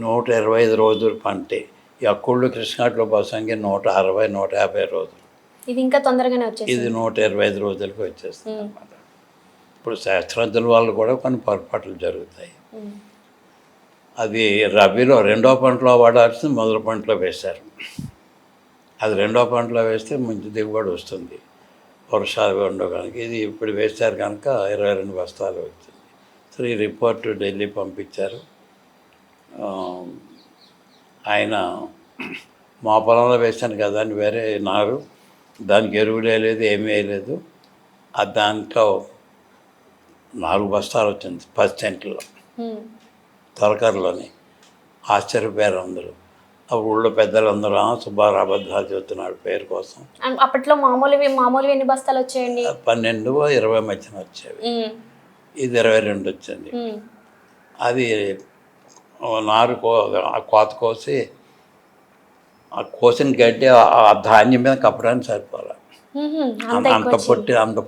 125 రోజులు పంటే. ఈ అక్కుళ్ళు కృష్ణాట్లో బసంగి 160, 150 రోజులు. ఇది ఇంకా తొందరగానే వచ్చేసింది. ఇది 125 రోజులకి వచ్చేస్తుంది అన్నమాట. ఇప్పుడు శాస్త్రజ్ఞుల వాళ్ళు కూడా కొన్ని పొరపాట్లు జరుగుతాయి. అది రబీలో రెండో పంటలో వాడాల్సింది మొదటి పంటలో వేశారు. అది రెండో పంటలో వేస్తే మంచి దిగుబడి వస్తుంది, వర్షాలు ఉండవు కనుక. ఇది ఇప్పుడు వేశారు కనుక 22 బస్తాలు వచ్చింది. సో ఈ రిపోర్ట్ ఢిల్లీ పంపించారు. ఆయన మా పొలంలో వేశాను కదా అని వేరే నారు, దానికి ఎరువులు వేయలేదు, ఏమీ వేయలేదు. దాంట్లో 4 బస్తాలు వచ్చింది 10 సెంట్లో తొలకరలోని. ఆశ్చర్యపోయారు అందరూ. అప్పుడు ఊళ్ళో పెద్దలందరూ సుబ్బారావు అబద్ధాలు చెబుతున్నాడు పేరు కోసం. అప్పట్లో మామూలువి ఎన్ని బస్తాలు వచ్చాయండి? 12, 20 మధ్యన వచ్చేవి. ఇది 22 వచ్చింది. అది నారు కోత కోసి ఆ కోసిన గడ్డి ఆ ధాన్యం మీద కప్పడానికి సరిపోలే. అంత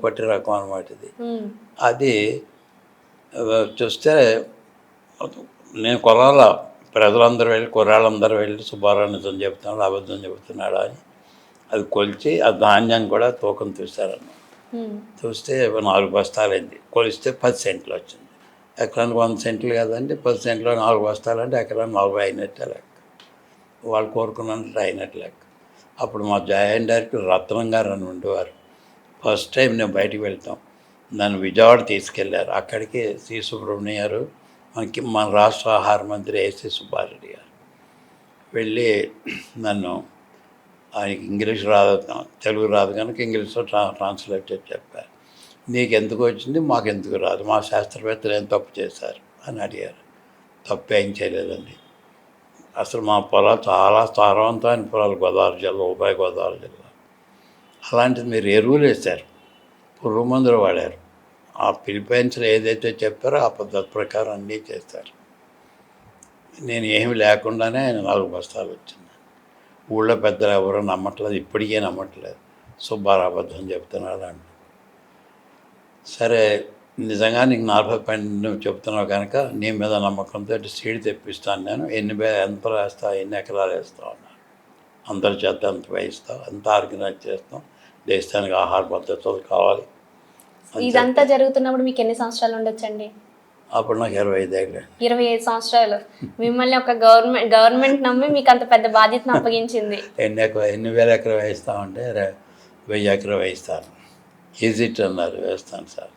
పొట్టి రకం అనమాట ఇది. అది చూస్తే నేను కొరాల ప్రజలందరూ వెళ్ళి కుర్రాళ్ళందరూ వెళ్ళి సుబ్బారావు నిజం చెబుతున్నాడు, అబద్ధం చెబుతున్నాడు అని అది కొలిచి ఆ ధాన్యాన్ని కూడా తూకం చూశారన్న. చూస్తే 4 బస్తాలు అయింది. కొలిస్తే 10 సెంట్లు వచ్చింది. ఎకరానికి 100 సెంట్లు కదండి, 10 సెంట్లో 4 బస్తాలు అంటే ఎకరానికి 40 అయినట్టే లెక్క. వాళ్ళు కోరుకున్నట్టు అయినట్టు లెక్క. అప్పుడు మా జాయింట్ డైరెక్టర్ రత్నం గారు అని ఉండేవారు. ఫస్ట్ టైం నేను బయటికి వెళ్తాం, నన్ను విజయవాడ తీసుకెళ్లారు. అక్కడికి సి సుబ్రహ్మణ్య గారు, మన రాష్ట్ర ఆహార మంత్రి ఏసీ సుబ్బారెడ్డి గారు వెళ్ళి నన్ను, ఆయనకి ఇంగ్లీష్ రాదు, తెలుగు రాదు కనుక ఇంగ్లీష్లో ట్రాన్స్లేట్ చేసి చెప్పారు. నీకు ఎందుకు వచ్చింది, మాకు ఎందుకు రాదు, మా శాస్త్రవేత్తలు ఏం తప్పు చేశారు అని అడిగారు. తప్పు ఏం చేయలేదండి. అసలు మా పొలాలు చాలా సారవంతమైన పొలాలు, గోదావరి జిల్లా, ఉభయ గోదావరి జిల్లా. అలాంటిది మీరు ఎరువులు వేశారు, పురుగు మందులు వాడారు, ఆ ఫిలిపైన్స్లో ఏదైతే చెప్పారో ఆ పద్ధతి ప్రకారం అన్నీ చేస్తారు. నేను ఏమి లేకుండానే 4 బస్తాలు వచ్చింది. ఊళ్ళో పెద్దలు ఎవరో నమ్మట్లేదు, ఇప్పటికే నమ్మట్లేదు, సుబ్బారావు అబద్ధం చెప్తున్నాడు అంట. సరే నిజంగా నీకు 40 పైన నువ్వు చెప్తున్నావు కనుక నీ మీద నమ్మకంతో సీడ్ తెప్పిస్తాను నేను, ఎంత వేస్తావు, ఎన్ని ఎకరాలు వేస్తావు అన్నారు. అందరి చేత ఎంత వేయిస్తావు, ఎంత ఆర్గనైజ్ చేస్తాం, దేశానికి ఆహార పద్ధతులు కావాలి. ఇదంతా జరుగుతున్నప్పుడు మీకు ఎన్ని సంవత్సరాలు ఉండొచ్చండి? అప్పుడు నాకు 25 ఏళ్ళు. 25 సంవత్సరాలు. మిమ్మల్ని ఒక గవర్నమెంట్ నమ్మి మీకు అంత పెద్ద బాధ్యతను అప్పగించింది. ఎన్ని వేల ఎకరం వేయిస్తామంటే 1000 ఎకరం వేయిస్తాను. ఈజిట్ అన్నారు, వేస్తాను సార్.